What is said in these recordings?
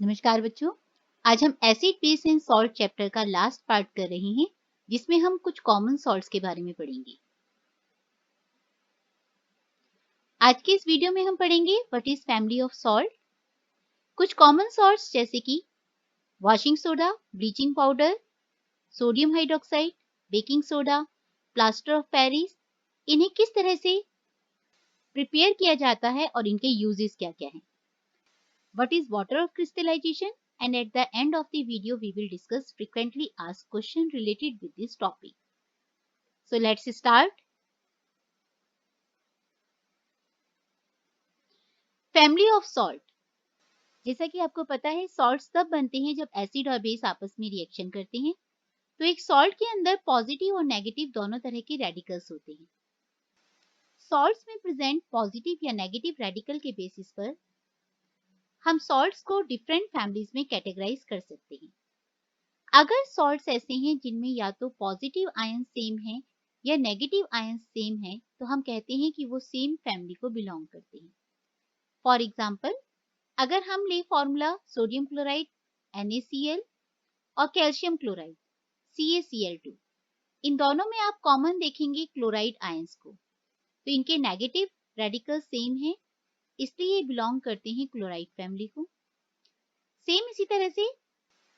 नमस्कार बच्चों। आज हम acid base and salt chapter का लास्ट पार्ट कर रहे हैं, जिसमें हम कुछ कॉमन सॉल्ट्स के बारे में पढ़ेंगे। आज के इस वीडियो में हम पढ़ेंगे what is family of salt. कुछ कॉमन सॉल्ट्स जैसे कि washing soda, bleaching powder, sodium hydroxide, baking soda, plaster of Paris, इन्हें किस तरह से प्रिपेयर किया जाता है और इनके यूजेस क्या-क्या हैं। What is water of crystallization? And at the end of the video, we will discuss frequently asked questions related with this topic. So let's start. Family of salt. जैसा कि आपको पता है salts तब बनते हैं जब एसिड और बेस आपस में रिएक्शन करते हैं। तो एक सॉल्ट के अंदर पॉजिटिव और नेगेटिव दोनों तरह के रेडिकल्स होते हैं। सॉल्ट्स में प्रेजेंट पॉजिटिव या नेगेटिव रेडिकल के बेसिस पर हम सॉल्ट्स को डिफरेंट फैमिलीज में कैटेगराइज कर सकते हैं। अगर सॉल्ट्स ऐसे हैं जिनमें या तो पॉजिटिव आयन सेम है या नेगेटिव आयन सेम है, तो हम कहते हैं कि वो सेम फैमिली को बिलोंग करते हैं। फॉर एग्जाम्पल, अगर हम ले फॉर्मूला सोडियम क्लोराइड NaCl और कैल्शियम क्लोराइड CaCl2, इन दोनों में आप कॉमन देखेंगे क्लोराइड आयंस को, तो इनके नेगेटिव रेडिकल सेम है, इसलिए ये बिलोंग करते हैं क्लोराइड फैमिली को। सेम इसी तरह से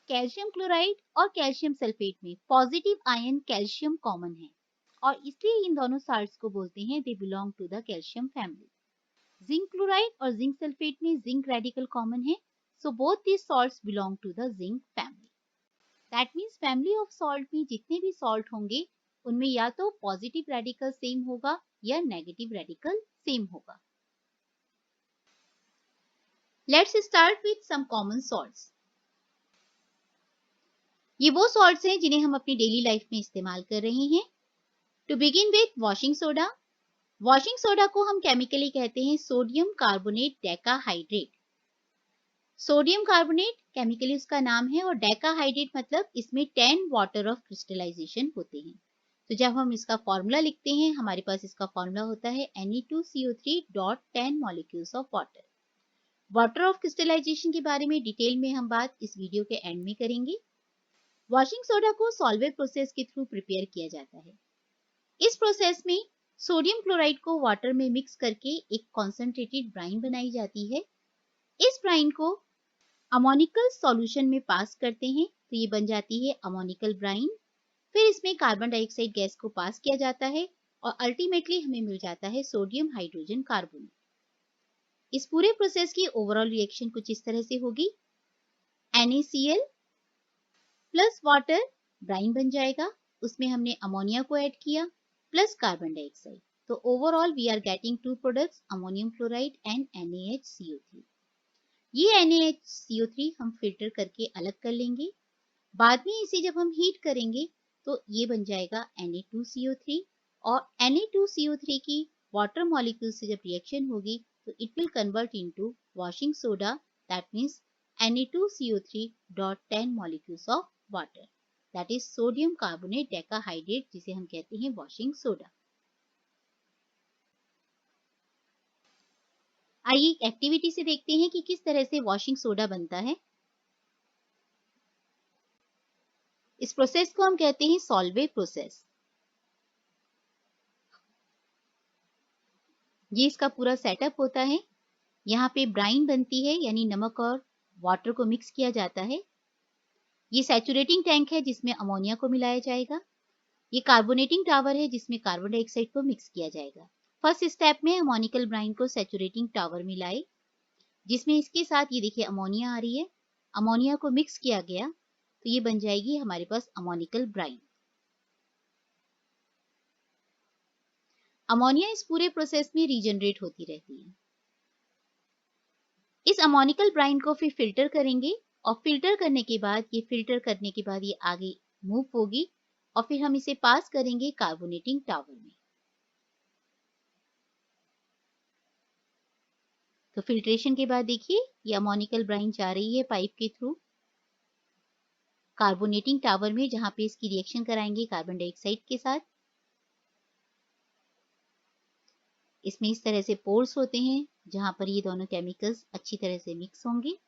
कैल्शियम क्लोराइड और कैल्शियम सल्फेट में पॉजिटिव आयन कैल्शियम कॉमन है और इसलिए इन दोनों साल्ट्स को बोलते हैं they belong to the calcium family. Zinc chloride और जिंक सल्फेट में जिंक रेडिकल कॉमन है, so both these salts belong to the zinc family. That means family of salt में जितने भी सॉल्ट होंगे उनमें या तो पॉजिटिव रेडिकल सेम होगा या नेगेटिव रेडिकल सेम होगा। Let's start with some common salts. ये वो सॉल्ट्स हैं जिन्हें हम अपनी डेली लाइफ में इस्तेमाल कर रहे हैं। To begin with washing soda. Washing soda को हम केमिकली कहते हैं sodium carbonate decahydrate. Sodium carbonate chemically उसका नाम है और डेकाहाइड्रेट मतलब इसमें 10 वाटर ऑफ क्रिस्टलाइजेशन होते हैं। तो जब हम इसका फॉर्मूला लिखते हैं, हमारे पास इसका फॉर्मूला होता है Ne2CO3.10 molecules of water. Water of crystallisation के बारे में डिटेल में हम बात इस वीडियो के एंड में करेंगे। वॉशिंग सोडा को सॉल्वेट प्रोसेस के थ्रू प्रिपेयर किया जाता है। इस प्रोसेस में सोडियम क्लोराइड को वाटर में मिक्स करके एक कॉन्सेंट्रेटेड ब्राइन बनाई जाती है। इस ब्राइन को अमोनिकल सॉल्यूशन में पास करते हैं, तो ये बन जाती है अमोनिकल ब्राइन। फिर इसमें कार्बन डाइऑक्साइड गैस को पास किया जाता है और अल्टीमेटली हमें मिल जाता है सोडियम हाइड्रोजन कार्बोनेट। इस पूरे प्रोसेस की ओवरऑल रिएक्शन कुछ इस तरह से होगी। NaCl प्लस वाटर ब्राइन बन जाएगा, उसमें हमने अमोनिया को ऐड किया प्लस कार्बन डाइऑक्साइड, तो overall we are getting two products ammonium chloride and NaHCO3। ये NaHCO3 हम फिल्टर करके अलग कर लेंगे। बाद में इसे जब हम हीट करेंगे तो ये बन जाएगा Na2CO3 और Na2CO3 की वाटर मॉलिक्यूल से जब रिएक्शन होगी तो it will convert into washing soda, that means Na2CO3.10 molecules of water, that is sodium carbonate decahydrate, जिसे हम कहते हैं वॉशिंग सोडा। आइए एक एक्टिविटी से देखते हैं कि किस तरह से वॉशिंग सोडा बनता है। इस प्रोसेस को हम कहते हैं सॉल्वे प्रोसेस। ये इसका पूरा सेटअप होता है। यहाँ पे ब्राइन बनती है, यानी नमक और वाटर को मिक्स किया जाता है। ये सैचुरेटिंग टैंक है जिसमें अमोनिया को मिलाया जाएगा। ये कार्बोनेटिंग टावर है जिसमें कार्बन डाइऑक्साइड को मिक्स किया जाएगा। फर्स्ट स्टेप में अमोनिकल ब्राइन को सैचुरेटिंग टावर में लाए, जिसमें इसके साथ ये देखिए अमोनिया आ रही है। अमोनिया को मिक्स किया गया तो ये बन जाएगी हमारे पास अमोनिकल ब्राइन। अमोनिया इस पूरे प्रोसेस में रीजनरेट होती रहती है। इस अमोनिकल ब्राइन को फिर फिल्टर करेंगे और फिल्टर करने के बाद ये आगे मूव होगी और फिर हम इसे पास करेंगे कार्बोनेटिंग टावर में। तो फिल्ट्रेशन के बाद देखिए ये अमोनिकल ब्राइन जा रही है पाइप के थ्रू कार्बोनेटिंग टावर में, जहां पे इसकी रिएक्शन कराएंगे कार्बन डाइऑक्साइड के साथ। इसमें इस तरह से पोर्स होते हैं जहां पर ये दोनों केमिकल्स अच्छी तरह से मिक्स होंगे।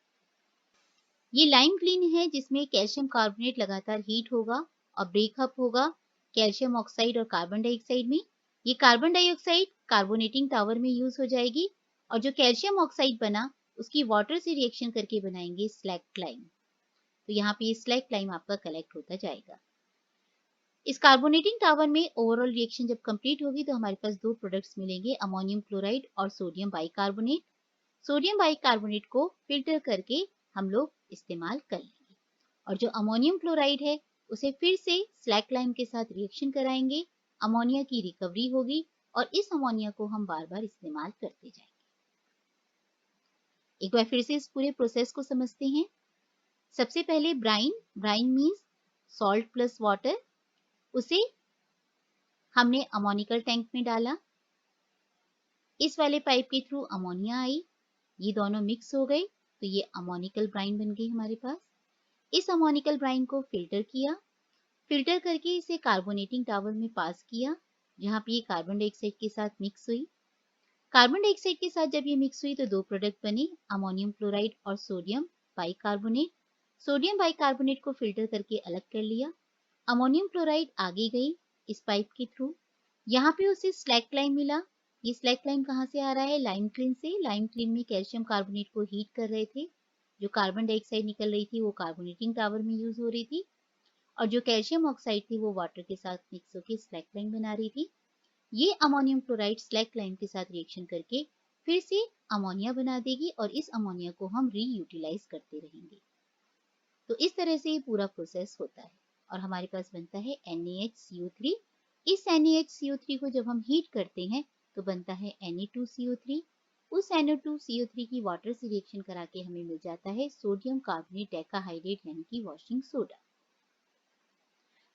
ये लाइम क्लीन है जिसमें कैल्शियम कार्बोनेट लगातार हीट होगा और ब्रेकअप होगा कैल्शियम ऑक्साइड और कार्बन डाइऑक्साइड में। ये कार्बन डाइऑक्साइड कार्बोनेटिंग टावर में यूज हो जाएगी और जो कैल्शियम ऑक्साइड बना उसकी वाटर से रिएक्शन करके बनाएंगे स्लैग लाइम। तो यहाँ पे ये स्लैग लाइम आपका कलेक्ट होता जाएगा। इस कार्बोनेटिंग टावर में ओवरऑल रिएक्शन जब कंप्लीट होगी तो हमारे पास दो प्रोडक्ट्स मिलेंगे, अमोनियम क्लोराइड और सोडियम बाइकार्बोनेट। सोडियम बाइकार्बोनेट को फिल्टर करके हम लोग इस्तेमाल कर लेंगे और जो अमोनियम क्लोराइड है उसे फिर से स्लैग लाइम के साथ रिएक्शन कराएंगे, अमोनिया की रिकवरी होगी और इस अमोनिया को हम बार बार इस्तेमाल करते जाएंगे। एक बार फिर से इस पूरे प्रोसेस को समझते हैं। सबसे पहले brine means salt plus water, उसे हमने अमोनिकल टैंक में डाला। इस वाले पाइप के थ्रू अमोनिया आई, ये दोनों मिक्स हो गए तो ये अमोनिकल ब्राइन बन गई हमारे पास। इस अमोनिकल ब्राइन को फिल्टर किया, फिल्टर करके इसे कार्बोनेटिंग टावर में पास किया जहां पे ये कार्बन डाइऑक्साइड के साथ मिक्स हुई। कार्बन डाइऑक्साइड के साथ जब ये मिक्स हुई तो दो प्रोडक्ट बने, अमोनियम क्लोराइड और सोडियम बाइकार्बोनेट। सोडियम बाइकार्बोनेट को फिल्टर करके अलग कर लिया, अमोनियम क्लोराइड आगे गई इस पाइप के थ्रू, यहाँ पे उसे स्लैग लाइम मिला। ये स्लैग लाइम कहाँ से आ रहा है? लाइम क्लीन से। लाइम क्लीन में कैल्शियम कार्बोनेट को हीट कर रहे थे, जो कार्बन डाइऑक्साइड निकल रही थी वो कार्बोनेटिंग टावर में यूज हो रही थी और जो कैल्शियम ऑक्साइड थी वो वाटर के साथ मिक्स होकर स्लैग लाइम बना रही थी। ये अमोनियम क्लोराइड स्लैग लाइम के साथ रिएक्शन करके फिर से अमोनिया बना देगी और इस अमोनिया को हम रीयूटिलाइज करते रहेंगे। तो इस तरह से ये पूरा प्रोसेस होता है और हमारे पास बनता है NaHCO3। इस NaHCO3 को जब हम हीट करते हैं तो बनता है Na2CO3। उस Na2CO3 की वाटर से रिएक्शन करा के हमें मिल जाता है सोडियम कार्बोनेट डेकाहाइड्रेट यानी कि वॉशिंग सोडा।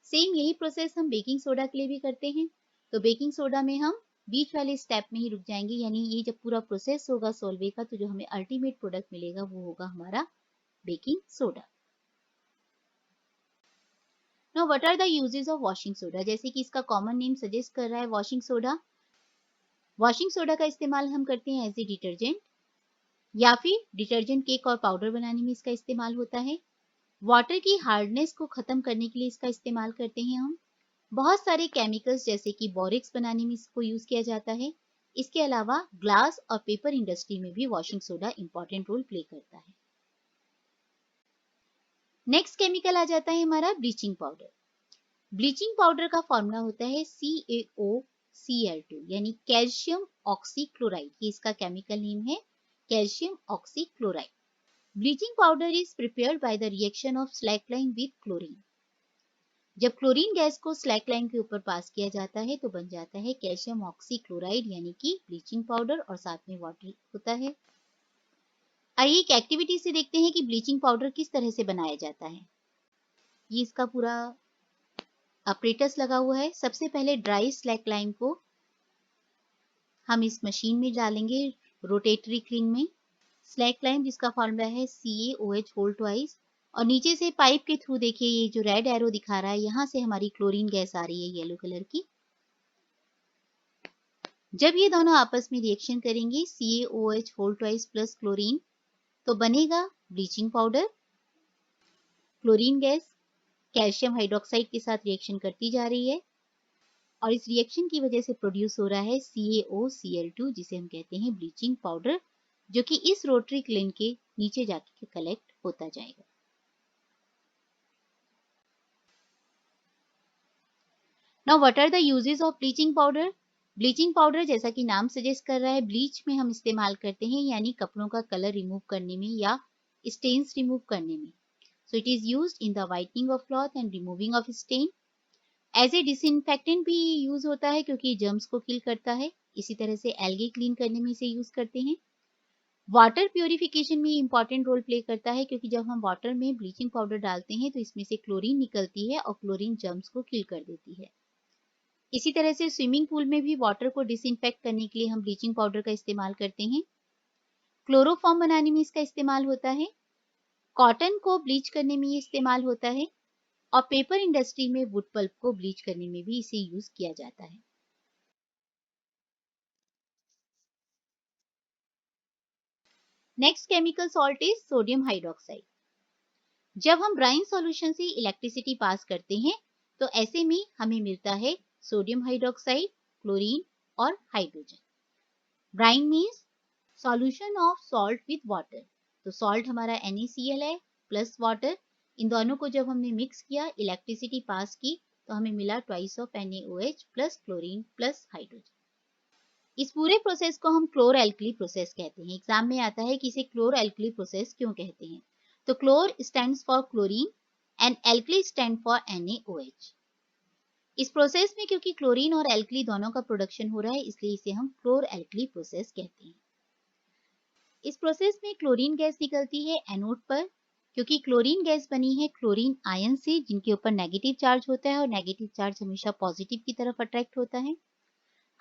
सेम यही प्रोसेस हम बेकिंग सोडा के लिए भी करते हैं। तो बेकिंग सोडा में हम बीच वाले स्टेप में ही रुक जाएंगे, यानी ये जब पूरा प्रोसेस होगा सॉल्वे का तो जो हमें अल्टीमेट प्रोडक्ट मिलेगा वो होगा हमारा baking soda. Now what are the uses of washing soda? जैसे कि इसका कॉमन नेम सजेस्ट कर रहा है वॉशिंग सोडा। वॉशिंग सोडा का इस्तेमाल हम करते हैं एज ए डिटर्जेंट या फिर डिटर्जेंट केक और पाउडर बनाने में इसका इस्तेमाल होता है। वाटर की हार्डनेस को खत्म करने के लिए इसका इस्तेमाल करते हैं हम। बहुत सारे केमिकल्स जैसे कि बोरेक्स बनाने में इसको यूज किया जाता है। इसके अलावा ग्लास और पेपर इंडस्ट्री में भी washing soda important role play करता है। नेक्स्ट केमिकल आ जाता है हमारा ब्लीचिंग पाउडर। ब्लीचिंग पाउडर का फॉर्मूला होता है CaOCl2 यानी कैल्शियम ऑक्सीक्लोराइड। ये इसका केमिकल नेम है, calcium oxychloride. Bleaching powder is prepared by the reaction of slaked lime with chlorine. जब क्लोरीन गैस को स्लैग लाइम के ऊपर पास किया जाता है तो बन जाता है कैल्शियम ऑक्सीक्लोराइड यानी कि ब्लीचिंग पाउडर और साथ में वाटर होता है। आइए एक एक्टिविटी से देखते हैं कि ब्लीचिंग पाउडर किस तरह से बनाया जाता है। ये इसका पूरा ऑपरेटर्स लगा हुआ है। सबसे पहले ड्राई स्लैग लाइम को हम इस मशीन में डालेंगे रोटेटरी क्लीन में। स्लैग लाइम जिसका फॉर्मूला है CaOH होल ट्वाइस और नीचे से पाइप के थ्रू देखिए ये जो रेड एरो दिखा रहा है यहाँ से हमारी क्लोरीन गैस आ रही है येलो कलर की। जब ये दोनों आपस में रिएक्शन करेंगे CaOH whole twice plus chlorine तो बनेगा bleaching powder. Chlorine gas calcium hydroxide के साथ रिएक्शन करती जा रही है और इस रिएक्शन की वजह से प्रोड्यूस हो रहा है CaOCl2 जिसे हम कहते हैं ब्लीचिंग पाउडर, जो कि इस रोटरी क्लीन के नीचे जाके कलेक्ट होता जाएगा। Now what are the uses of bleaching powder? Bleaching powder जैसा कि नाम सजेस्ट कर रहा है ब्लीच में हम इस्तेमाल करते हैं, यानी कपड़ों का कलर रिमूव करने में या स्टेन्स रिमूव करने में। So it is used in the whitening of cloth and removing of stain. As a disinfectant भी यूज होता है क्योंकि जर्म्स को किल करता है। इसी तरह से एल्गे क्लीन करने में इसे यूज करते हैं। वाटर प्योरिफिकेशन में इंपॉर्टेंट रोल प्ले करता है क्योंकि जब हम वाटर में ब्लीचिंग पाउडर डालते हैं तो इसमें से क्लोरीन निकलती है और क्लोरीन जर्म्स को किल कर देती है। इसी तरह से स्विमिंग पूल में भी वाटर को डिसइंफेक्ट करने के लिए हम ब्लीचिंग पाउडर का इस्तेमाल करते हैं। क्लोरोफॉर्म बनाने में इसका इस्तेमाल होता है। कॉटन को ब्लीच करने में ये इस्तेमाल होता है और पेपर इंडस्ट्री में वुड पल्प को ब्लीच करने में भी इसे यूज किया जाता है। Next chemical salt is sodium hydroxide. जब हम ब्राइन सॉल्यूशन से इलेक्ट्रिसिटी पास करते हैं तो ऐसे में हमें मिलता है सोडियम हाइड्रोक्साइड, क्लोरीन और hydrogen. Brine means solution of salt with water. तो सॉल्ट हमारा NaCl है प्लस वाटर। इन दोनों को जब हमने मिक्स किया, इलेक्ट्रिसिटी पास की, तो हमें मिला twice of NaOH plus chlorine plus hydrogen. इस पूरे प्रोसेस को हम क्लोर एल्कली प्रोसेस कहते हैं। एग्जाम में आता है कि इसे क्लोर एल्कली प्रोसेस क्यों कहते हैं। तो chlor stands for chlorine and alkali stand for NaOH। इस प्रोसेस में क्योंकि क्लोरीन और एल्कली दोनों का प्रोडक्शन हो रहा है, इसलिए इसे हम क्लोर एल्कली प्रोसेस कहते हैं। इस प्रोसेस में क्लोरीन गैस निकलती है एनोड पर, क्योंकि क्लोरीन गैस बनी है क्लोरीन आयन से, जिनके ऊपर नेगेटिव चार्ज होता है और नेगेटिव चार्ज हमेशा पॉजिटिव की तरफ अट्रैक्ट होता है।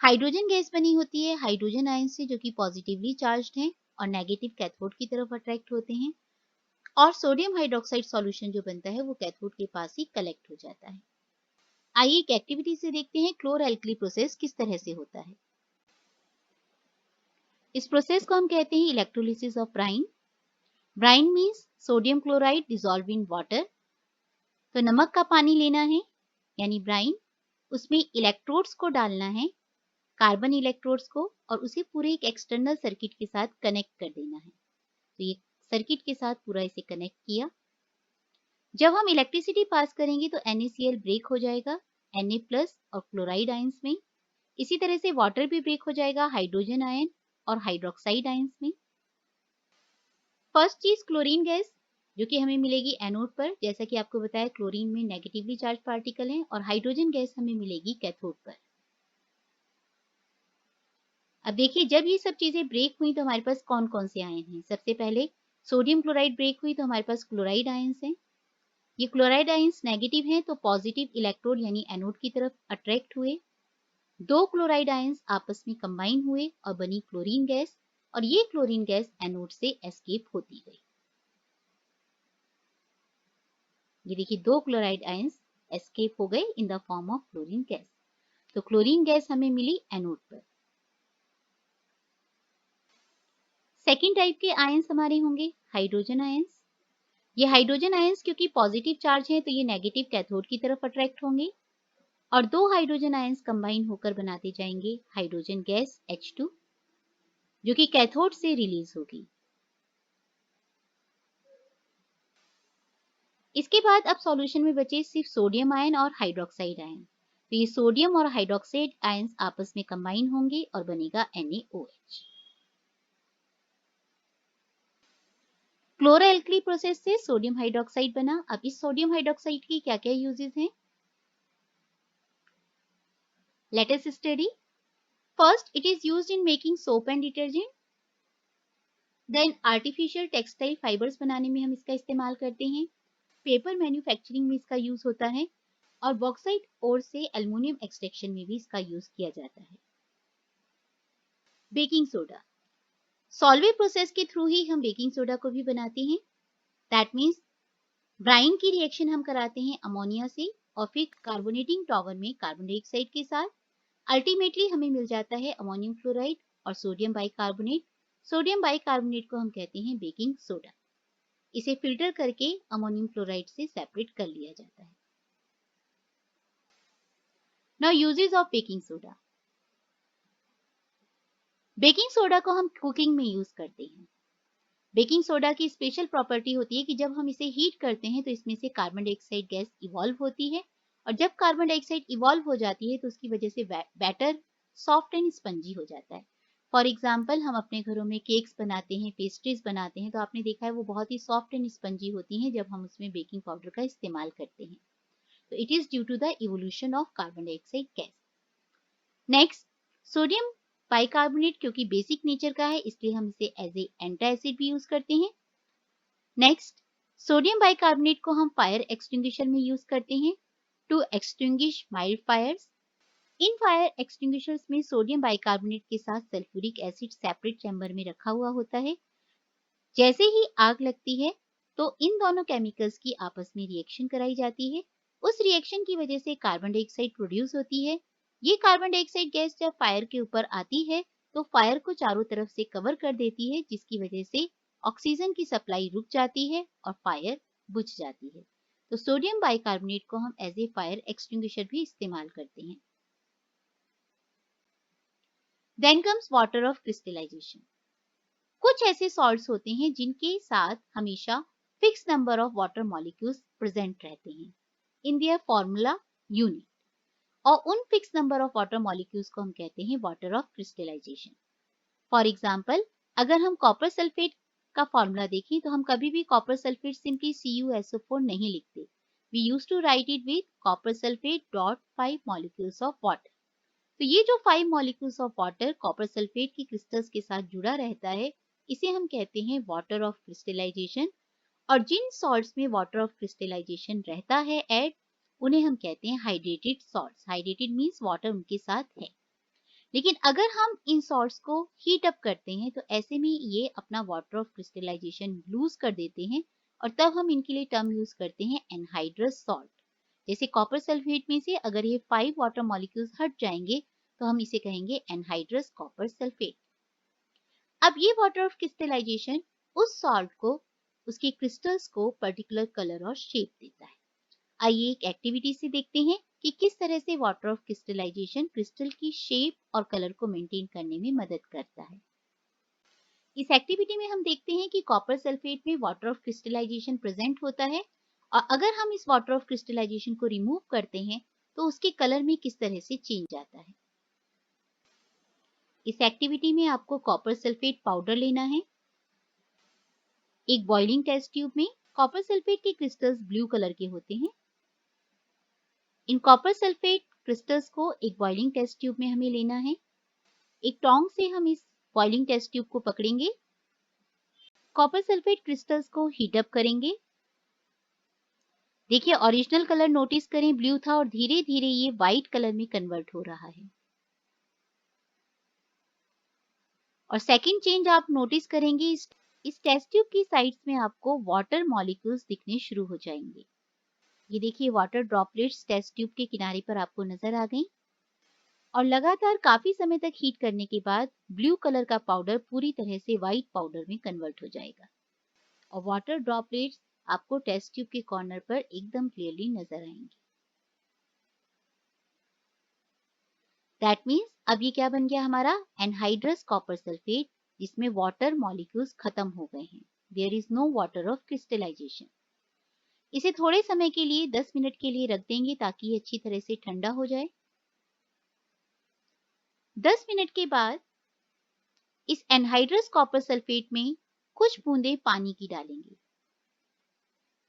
हाइड्रोजन गैस बनी होती है हाइड्रोजन आयन से, जो कि पॉजिटिवली चार्ज्ड हैं और नेगेटिव कैथोड की तरफ अट्रैक्ट होते हैं। और सोडियम हाइड्रोक्साइड सॉल्यूशन जो बनता है वो कैथोड के पास ही कलेक्ट हो जाता है। आइए एक एक्टिविटी से देखते हैं क्लोर एल्कली प्रोसेस किस तरह से होता है। इस प्रोसेस को हम कहते हैं electrolysis of brine. Brine means sodium chloride dissolve in water. तो नमक का पानी लेना है यानी ब्राइन, उसमें इलेक्ट्रोड्स को डालना है, कार्बन इलेक्ट्रोड्स को, और उसे पूरे एक एक्सटर्नल सर्किट के साथ कनेक्ट कर देना है। तो ये सर्किट के साथ पूरा इसे कनेक्ट किया। जब हम इलेक्ट्रिसिटी पास करेंगे तो NaCl ब्रेक हो जाएगा Na प्लस और क्लोराइड आयंस में। इसी तरह से वाटर भी ब्रेक हो जाएगा हाइड्रोजन आयन और हाइड्रोक्साइड आयंस में। फर्स्ट चीज क्लोरीन गैस, जो कि हमें मिलेगी एनोड पर। जैसा कि आपको बताया क्लोरीन में नेगेटिवली चार्ज पार्टिकल हैं, और हाइड्रोजन गैस हमें मिलेगी कैथोड पर। अब देखिए जब ये सब चीजें ब्रेक हुई तो हमारे पास कौन कौन से आयन हैं। सबसे पहले सोडियम क्लोराइड ब्रेक हुई तो हमारे पास क्लोराइड आयंस हैं। ये क्लोराइड आयंस नेगेटिव हैं तो पॉजिटिव इलेक्ट्रोड यानी एनोड की तरफ अट्रैक्ट हुए। दो क्लोराइड आयंस आपस में कंबाइन हुए और बनी क्लोरीन गैस, और ये क्लोरीन गैस एनोड से एस्केप होती गई। ये देखिए दो क्लोराइड आयंस एस्केप हो गए in the form of chlorine gas. तो क्लोरीन गैस हमें मिली एनोड पर। सेकेंड टाइप के आयंस हमारे होंगे हाइड्रोजन आयंस। ये हाइड्रोजन आयंस क्योंकि पॉजिटिव चार्ज है तो ये नेगेटिव कैथोड की तरफ अट्रैक्ट होंगे, और दो हाइड्रोजन आयंस कंबाइन होकर बनाते जाएंगे हाइड्रोजन गैस H2, जो कि कैथोड से रिलीज होगी। इसके बाद अब सॉल्यूशन में बचे सिर्फ सोडियम आयन और हाइड्रोक्साइड आयन। तो ये सोडियम और हाइड्रोक्साइड आयंस आपस में कंबाइन होंगे और बनेगा NaOH। क्लोरो एल्कली प्रोसेस से सोडियम हाइड्रोक्साइड बना। अब इस सोडियम हाइड्रोक्साइड की क्या क्या यूजेस हैं, let us study. First, it is used in making soap and detergent. Then artificial textile fibres बनाने में हम इसका इस्तेमाल करते हैं। पेपर मैन्युफैक्चरिंग में इसका यूज होता है, और बॉक्साइट ओर से एल्युमिनियम एक्सट्रैक्शन में भी इसका यूज किया जाता है। बेकिंग सोडा, सॉल्वे प्रोसेस के थ्रू ही हम बेकिंग सोडा को भी बनाते हैं। दैट मीन्स ब्राइन की रिएक्शन हम कराते हैं अमोनिया से और फिर कार्बोनेटिंग टॉवर में कार्बन डाइऑक्साइड के साथ। अल्टीमेटली हमें मिल जाता है अमोनियम क्लोराइड और सोडियम बाइकार्बोनेट। सोडियम बाइकार्बोनेट को हम कहते हैं बेकिंग सोडा। इसे फिल्टर करके अमोनियम क्लोराइड से सेपरेट कर लिया जाता है। Now uses of baking soda. Baking soda को हम कुकिंग में यूज करते हैं। बेकिंग सोडा की स्पेशल प्रॉपर्टी होती है कि जब हम इसे हीट करते हैं तो इसमें से कार्बन डाइऑक्साइड गैस इवॉल्व होती है, और जब कार्बन डाइऑक्साइड इवॉल्व हो जाती है तो उसकी वजह से बैटर सॉफ्ट एंड स्पंजी हो जाता है। फॉर एग्जाम्पल हम अपने घरों में केक्स बनाते हैं, पेस्ट्रीज बनाते हैं, तो आपने देखा है वो बहुत ही सॉफ्ट एंड स्पंजी होती हैं जब हम उसमें बेकिंग पाउडर का इस्तेमाल करते हैं। तो it is due to the evolution of carbon dioxide gas. Next, sodium bicarbonate क्योंकि बेसिक नेचर का है इसलिए हम इसे एज ए एंटी एसिड भी यूज करते हैं। नेक्स्ट, सोडियम बाइकार्बोनेट को हम फायर एक्सटिंग्विशर में यूज करते हैं to extinguish mild fires. In fire extinguishers में सोडियम बाइकार्बोनेट के साथ सल्फ्यूरिक एसिड सेपरेट चैम्बर में रखा हुआ होता है। जैसे ही आग लगती है तो इन दोनों केमिकल्स की आपस में रिएक्शन कराई जाती है। उस रिएक्शन की वजह से कार्बन डाइऑक्साइड प्रोड्यूस होती है। ये कार्बन डाइऑक्साइड गैस जब फायर के ऊपर आती है तो फायर को चारों तरफ से कवर कर देती है, जिसकी वजह से ऑक्सीजन की सप्लाई रुक जाती है और फायर बुझ जाती है। तो सोडियम बाइकार्बोनेट को हम एज ए फायर एक्सटिंग्विशर भी इस्तेमाल करते हैं। Then comes water of crystallisation. कुछ ऐसे सॉल्ट्स होते हैं जिनके साथ हमेशा fix number of water molecules present रहते हैं इन देयर फॉर्मूला यूनिट, और उन fix number of water molecules को हम कहते हैं water of crystallisation. For example, अगर हम कॉपर सल्फेट का फॉर्मूला देखें तो हम कभी भी कॉपर सल्फेट सिंपली CuSO4 नहीं लिखते। We use to write it with copper sulphate dot 5 molecules of water. तो ये जो 5 molecules of water copper sulphate की क्रिस्टल्स के साथ जुड़ा रहता है, इसे हम कहते हैं वाटर ऑफ क्रिस्टलाइजेशन। और जिन सॉल्ट्स में वाटर ऑफ क्रिस्टलाइजेशन रहता है ऐड, उन्हें हम कहते हैं hydrated salts. Hydrated means water उनके साथ है। लेकिन अगर हम इन सॉल्ट्स को हीट अप करते हैं तो ऐसे में ये अपना वाटर ऑफ क्रिस्टलाइजेशन लूज कर देते हैं, और तब हम इनके लिए टर्म यूज करते हैं एनहाइड्रस सॉल्ट। जैसे कॉपर सल्फेट में से अगर ये 5 वाटर मॉलिक्यूल्स हट जाएंगे तो हम इसे कहेंगे एनहाइड्रस कॉपर सल्फेट। अब ये वाटर ऑफ क्रिस्टलाइजेशन उस सॉल्ट को, उसके क्रिस्टल्स को पर्टिकुलर कलर और शेप देता है। आइए एक एक्टिविटी से देखते हैं कि किस तरह से वाटर ऑफ क्रिस्टलाइजेशन क्रिस्टल की शेप और कलर को मेंटेन करने में मदद करता है। इस एक्टिविटी में हम देखते हैं कि कॉपर सल्फेट में वाटर ऑफ क्रिस्टलाइजेशन प्रेजेंट होता है, और अगर हम इस वाटर ऑफ क्रिस्टलाइजेशन को रिमूव करते हैं तो उसके कलर में किस तरह से चेंज आता है। इस एक्टिविटी में आपको कॉपर सल्फेट पाउडर लेना है। एक बॉइलिंग टेस्ट ट्यूब में कॉपर सल्फेट के क्रिस्टल्स ब्लू कलर के होते हैं। इन कॉपर सल्फेट क्रिस्टल्स को एक बॉइलिंग टेस्ट ट्यूब में हमें लेना है। एक टोंग से हम इस बॉइलिंग टेस्ट ट्यूब को पकड़ेंगे, कॉपर सल्फेट क्रिस्टल्स को हीट अप करेंगे। देखिए ओरिजिनल कलर नोटिस करें, ब्लू था और धीरे धीरे ये व्हाइट कलर में कन्वर्ट हो रहा है। और सेकंड चेंज आप नोटिस करेंगे, इस टेस्ट ट्यूब की साइड्स में आपको वाटर मॉलिक्यूल्स दिखने शुरू हो जाएंगे। ये देखिए वाटर ड्रॉपलेट्स टेस्ट ट्यूब के किनारे पर आपको नजर आ गई, और लगातार काफी समय तक हीट करने के बाद ब्लू कलर का पाउडर पूरी तरह से व्हाइट पाउडर में कन्वर्ट हो जाएगा, और वाटर ड्रॉपलेट्स आपको टेस्ट ट्यूब के कॉर्नर पर एकदम क्लियरली नजर आएंगे। दैट मीन्स अब ये क्या बन गया हमारा एनहाइड्रस कॉपर सल्फेट, जिसमें वाटर मॉलिक्यूल्स खत्म हो गए हैं। There is no water of crystallisation. इसे थोड़े समय के लिए 10 मिनट के लिए रख देंगे ताकि ये अच्छी तरह से ठंडा हो जाए। 10 मिनट के बाद इस एनहाइड्रस कॉपर सल्फेट में कुछ बूंदें पानी की डालेंगे।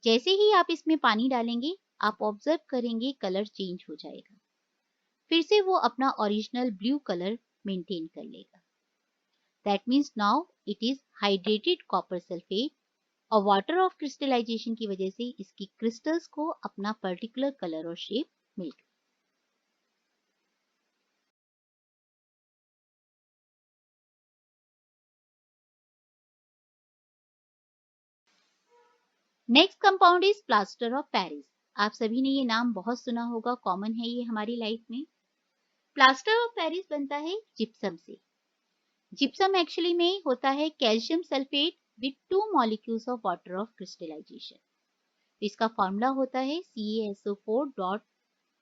जैसे ही आप इसमें पानी डालेंगे आप ऑब्जर्व करेंगे कलर चेंज हो जाएगा, फिर से वो अपना ओरिजिनल ब्लू कलर मेंटेन कर लेगा। That means now it is hydrated copper sulphate, और वाटर ऑफ क्रिस्टलाइजेशन की वजह से इसकी क्रिस्टल्स को अपना पर्टिकुलर कलर और शेप मिल गया। Next compound is plaster of Paris. आप सभी ने ये नाम बहुत सुना होगा, कॉमन है ये हमारी लाइफ में। प्लास्टर ऑफ पेरिस बनता है जिप्सम से। जिप्सम एक्चुअली में होता है calcium sulphate with 2 molecules of water of crystallisation. इसका फॉर्मूला होता है CaSO4 dot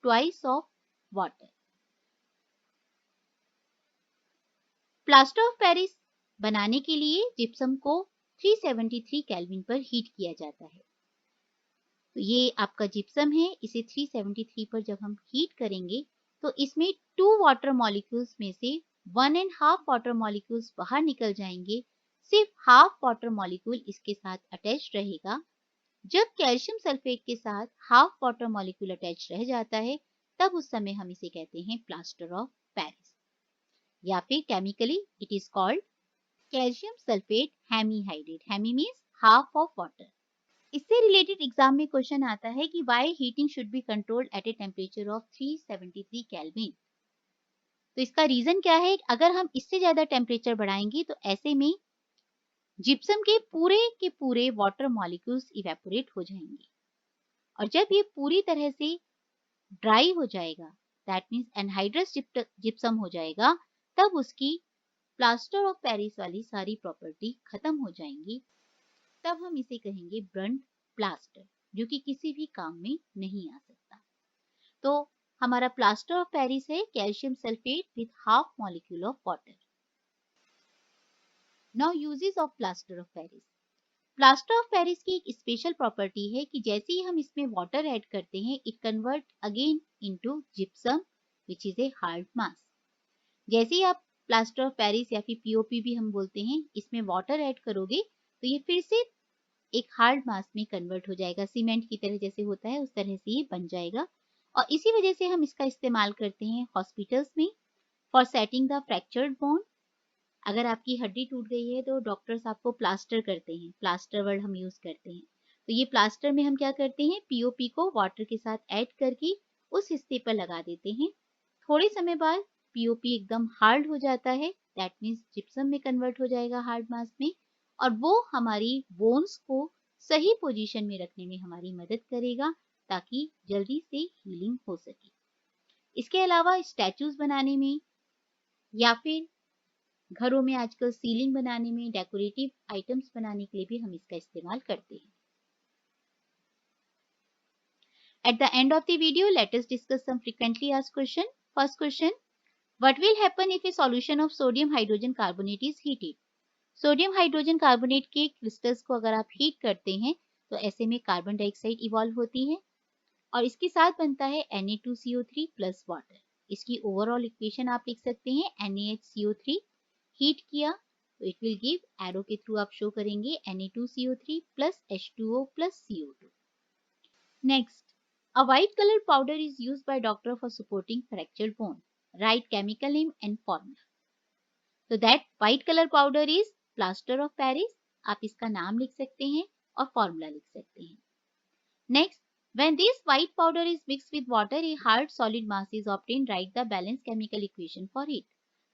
twice of water. Plaster of Paris बनाने के लिए जिप्सम को 373 केल्विन पर हीट किया जाता है। तो ये आपका जिप्सम है, इसे 373 पर जब हम हीट करेंगे तो इसमें 2 वाटर मॉलिक्यूल्स में से 1.5 वाटर मॉलिक्यूल्स बाहर निकल जाएंगे, सिर्फ हाफ वाटर मॉलिक्यूल इसके साथ अटैच रहेगा। जब कैल्शियम सल्फेट के साथ हाफ वाटर मॉलिक्यूल अटैच रह जाता है तब उस समय हम इसे कहते हैं प्लास्टर ऑफ पेरिस, या फिर chemically it is called calcium sulphate hemihydrate. Hemi means half of water. इससे रिलेटेड एग्जाम में क्वेश्चन आता है कि why heating should be controlled at a temperature of 373 kelvin. तो इसका रीजन क्या है, अगर हम इससे ज्यादा टेम्परेचर बढ़ाएंगे तो ऐसे में जिप्सम के पूरे वाटर मॉलिक्यूल्स इवेपोरेट हो जाएंगे, और जब ये पूरी तरह से ड्राई हो जाएगा, दैट मीन्स एनहाइड्रस जिप्सम हो जाएगा, तब उसकी प्लास्टर ऑफ पेरिस वाली सारी प्रॉपर्टी खत्म हो जाएंगी। तब हम इसे कहेंगे ब्रंट प्लास्टर, जो कि किसी भी काम में नहीं आ सकता। तो हमारा प्लास्टर ऑफ पेरिस है calcium sulphate with half molecule of water. Now uses of plaster of Paris. Plaster of Paris की एक स्पेशल प्रॉपर्टी है कि जैसे ही हम इसमें वाटर ऐड करते हैं, it convert again into gypsum which is a hard mass. जैसे ही आप प्लास्टर ऑफ पेरिस या फिर पीओपी भी हम बोलते हैं, इसमें वाटर ऐड करोगे तो ये फिर से एक हार्ड मास में कन्वर्ट हो जाएगा। सीमेंट की तरह जैसे होता है उस तरह से ये बन जाएगा। और इसी वजह से हम इसका इस्तेमाल करते हैं हॉस्पिटल्स में for setting the fractured bone. अगर आपकी हड्डी टूट गई है तो डॉक्टर्स आपको प्लास्टर करते हैं, प्लास्टर वर्ड हम यूज करते हैं। तो ये प्लास्टर में हम क्या करते हैं, पीओपी को वाटर के साथ ऐड करके उस हिस्से पर लगा देते हैं। थोड़े समय बाद पीओपी एकदम हार्ड हो जाता है, दैट मीन्स जिप्सम में कन्वर्ट हो जाएगा हार्ड मास में, और वो हमारी बोन्स को सही पोजीशन में रखने में हमारी मदद करेगा ताकि जल्दी से हीलिंग हो सके। इसके अलावा स्टैचूज बनाने में या फिर घरों में आजकल सीलिंग बनाने में, डेकोरेटिव आइटम्स बनाने के लिए भी हम इसका इस्तेमाल करते हैं। At the end of the video, let us discuss some frequently asked question. First question, what will happen if a solution of sodium hydrogen carbonate is heated? Sodium hydrogen carbonate के क्रिस्टल्स को अगर आप heat करते हैं तो ऐसे में carbon dioxide evolve होती है और इसके साथ बनता है Na2CO3 प्लस वाटर। इसकी ओवरऑल इक्वेशन आप लिख सकते हैं NaHCO3। हीट किया तो इट विल गिव, एरो के थ्रू आप शो करेंगे, Na2CO3 plus H2O plus CO2। Next, a white color powder is used by doctor for supporting fractured bone. Write chemical name and formula. So that white color powder is plaster of Paris. आप इसका नाम लिख सकते हैं और formula लिख सकते हैं। Next, when this white powder is mixed with water, a hard solid mass is obtained. Write the balanced chemical equation for it.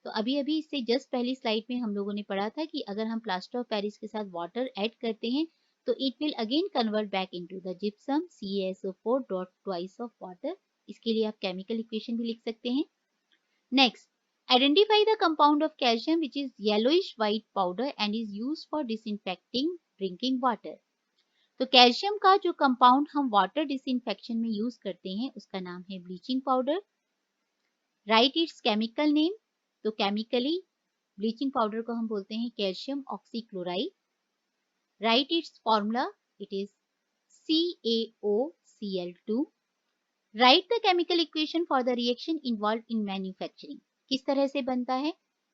तो अभी अभी इससे जस्ट पहली स्लाइड में हम लोगों ने पढ़ा था कि अगर हम प्लास्टर ऑफ पेरिस के साथ वाटर ऐड करते हैं तो it will again convert back into the gypsum CaSO4 dot twice of water. इसके लिए आप केमिकल इक्वेशन भी लिख सकते हैं। Next, identify the compound of calcium which is yellowish white powder and is used for disinfecting drinking water. तो calcium का जो कंपाउंड हम वाटर डिसइंफेक्शन में यूज करते हैं उसका नाम है bleaching powder. Right it's chemical name. तो केमिकली ब्लीचिंग पाउडर को हम बोलते हैं calcium oxychloride. Right it's formula, it is CaOCl2। Right the chemical equation for the reaction involve in manufacturing. किस तरह से बनता है,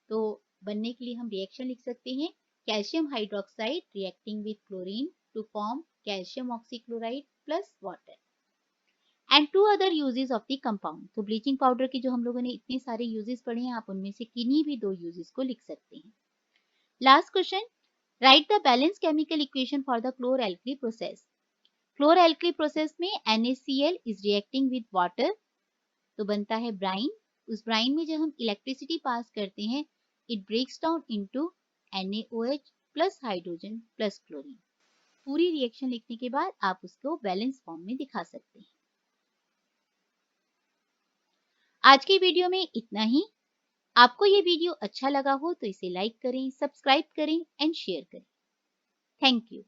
तो बनने के लिए हम रिएक्शन लिख सकते हैं, calcium hydroxide reacting with chlorine to form calcium oxychloride plus water. And to other uses of the compound. तो ब्लीचिंग पाउडर के जो हम लोगों ने इतने सारे यूजेस पढ़े हैं, आप उनमें से किन्हीं भी दो यूजेस को लिख सकते हैं। Last question, write the balance chemical equation for the chlor alkali process. Chlor alkali process में NaCl is reacting with water तो बनता है ब्राइन। उस ब्राइन में जब हम इलेक्ट्रिसिटी पास करते हैं, it breaks down into NaOH plus hydrogen plus chlorine. पूरी रिएक्शन लिखने के बाद आप उसको बैलेंस फॉर्म में दिखा सकते हैं। आज की वीडियो में इतना ही। आपको ये वीडियो अच्छा लगा हो तो इसे लाइक करें, सब्सक्राइब करें एंड शेयर करें। Thank you.